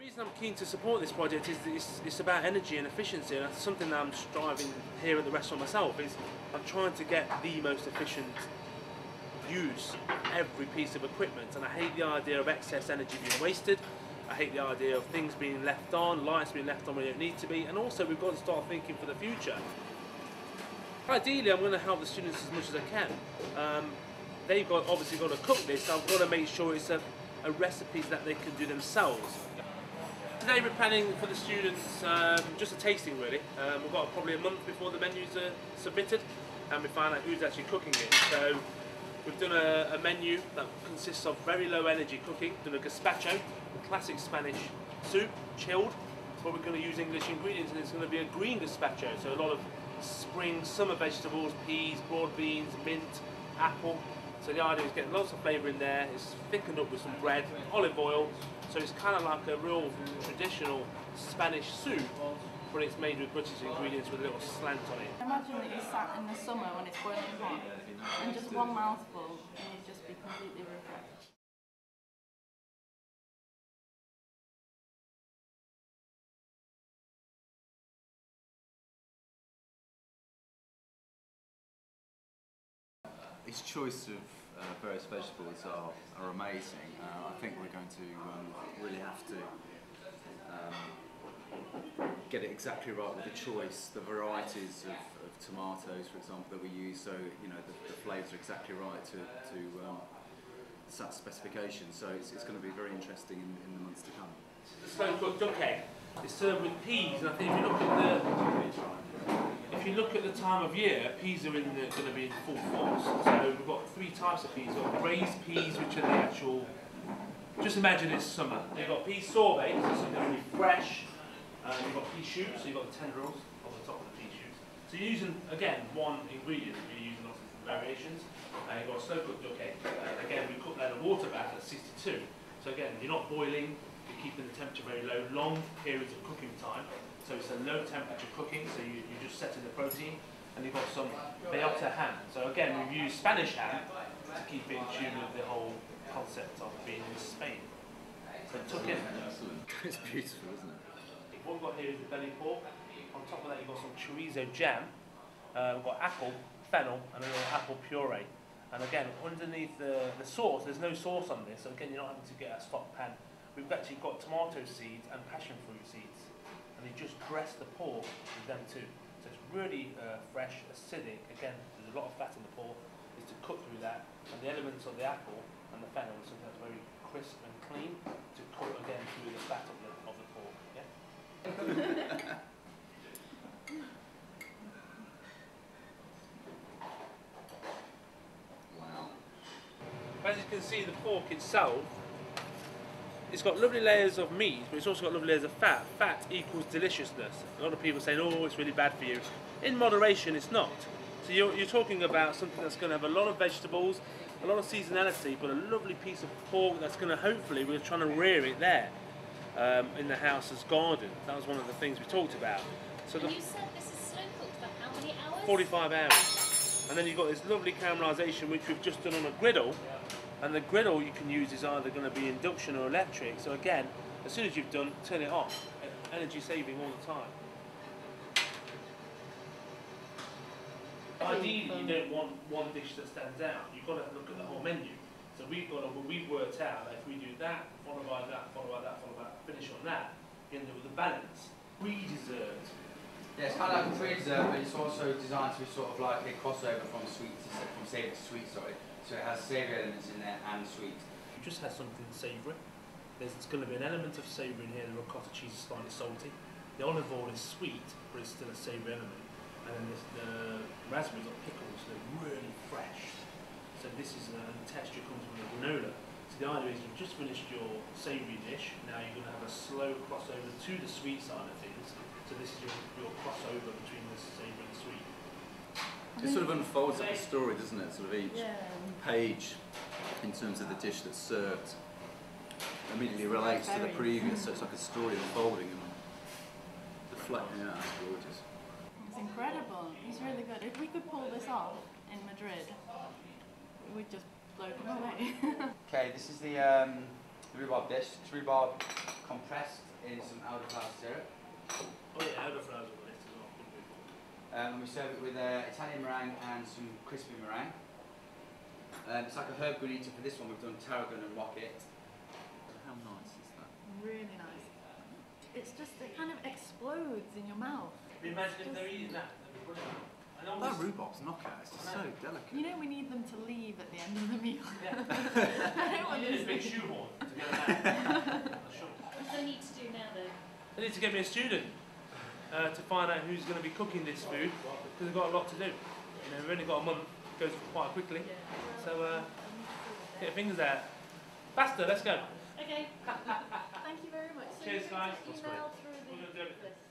reason I'm keen to support this project is that it's about energy and efficiency, and that's something that I'm striving here at the restaurant myself. Is I'm trying to get the most efficient use of every piece of equipment, and I hate the idea of excess energy being wasted. I hate the idea of things being left on, lights being left on when they don't need to be, and also we've got to start thinking for the future. Ideally, I'm going to help the students as much as I can. They've obviously got to cook this, so I've got to make sure it's a recipe that they can do themselves. Today we're planning for the students just a tasting really. We've got probably a month before the menus are submitted and we find out who's actually cooking it. So we've done a menu that consists of very low energy cooking. We've done a gazpacho, a classic Spanish soup, chilled, but we're going to use English ingredients, and it's going to be a green gazpacho, so a lot of spring, summer vegetables, peas, broad beans, mint, apple. So the idea is getting lots of flavour in there. It's thickened up with some bread, olive oil, so it's kind of like a real traditional Spanish soup, but it's made with British ingredients with a little slant on it. Imagine that you sat in the summer when it's boiling hot, and just one mouthful and you'd just be completely refreshed. Its choice of various vegetables are amazing. I think we're going to really have to get it exactly right with the choice, the varieties of tomatoes, for example, that we use, so you know the flavours are exactly right to that specification. So it's going to be very interesting in the months to come. The slow cooked duck egg is served with peas, and I think if you look at the time of year, peas are going to be in full force. So we've got three types of peas. We've got raised peas, which are the actual, just imagine it's summer. You've got pea sorbet, so it's going to be fresh. You've got pea shoots, so you've got the tendrils on the top of the pea shoots. So you're using, again, one ingredient, you're using lots of variations. You've got a slow cooked duck egg. Again, we cook that in a water bath at 62. So again, you're not boiling, you're keeping the temperature very low, long periods of cooking time. So it's a low temperature cooking, so you're just setting the protein, and you've got some bellota ham. So again, we've used Spanish ham to keep it in tune with the whole concept of being in Spain. So tuck in. Excellent. It's beautiful, isn't it? What we've got here is the belly pork. On top of that, you've got some chorizo jam. We've got apple, fennel, and a little apple puree. And again, underneath the sauce, there's no sauce on this, so again, you're not having to get a stock pan. We've actually got tomato seeds and passion fruit seeds, and they just dress the pork with them too. So it's really fresh, acidic. Again, there's a lot of fat in the pork. Is to cook through that, and the elements of the apple and the fennel is something that's very crisp and clean to cook again through the fat of the pork. Yeah. Wow. As you can see, the pork itself, it's got lovely layers of meat, but it's also got lovely layers of fat. Fat equals deliciousness. A lot of people saying, oh, it's really bad for you. In moderation, it's not. So you're talking about something that's going to have a lot of vegetables, a lot of seasonality, but a lovely piece of pork that's going to, hopefully, we're trying to rear it there in the house's garden. That was one of the things we talked about. So and you said this is slow cooked for how many hours? 45 hours. And then you've got this lovely caramelisation, which we've just done on a griddle. And the griddle you can use is either going to be induction or electric. So again, as soon as you've done, turn it off. Energy saving all the time. Ideally, you don't want one dish that stands out. You've got to look at the whole menu. So we've worked out that if we do that, followed by that, followed by that, followed by that, finish on that, you end up with a balance. Pre-dessert. Yeah, it's kind of like a pre-dessert, but it's also designed to be sort of like a crossover from savoury to sweet, sorry. So it has savoury elements in there and sweet. You just have something savoury. There's going to be an element of savoury in here. The ricotta cheese is slightly salty. The olive oil is sweet, but it's still a savoury element. And then the raspberries are pickled, so they're really fresh. So this is the texture comes from the granola. So the idea is you've just finished your savoury dish. Now you're going to have a slow crossover to the sweet side of things. So this is your crossover between the savoury and the sweet. It sort of unfolds like a story, doesn't it? Sort of each page, in terms of the dish that's served, immediately relates to the previous. So it's like a story unfolding and reflecting. Yeah, that's gorgeous. It's incredible. It's really good. If we could pull this off in Madrid, we'd just blow them away. Okay, this is the the rhubarb dish. It's rhubarb compressed in some elderflower syrup. Oh yeah, elderflowers on the list as well. And we serve it with Italian meringue and some crispy meringue. It's like a herb granita. For this one, we've done tarragon and rocket. How nice is that? Really nice. It's just, it kind of explodes in your mouth. Imagine if they're eating that. That rhubarb's knockout. It's just so delicate. You know, we need them to leave at the end of the meal. Yeah. I don't want You need a this. big shoehorn to get that. Sure. What do they need to do now though? They need to get me a student to find out who's going to be cooking this food, because we've got a lot to do. You know, we've only got a month, it goes quite quickly. So get your fingers out. Faster, let's go. Okay. Thank you very much. So Cheers, you're going guys. to email through We're gonna do the everything. list.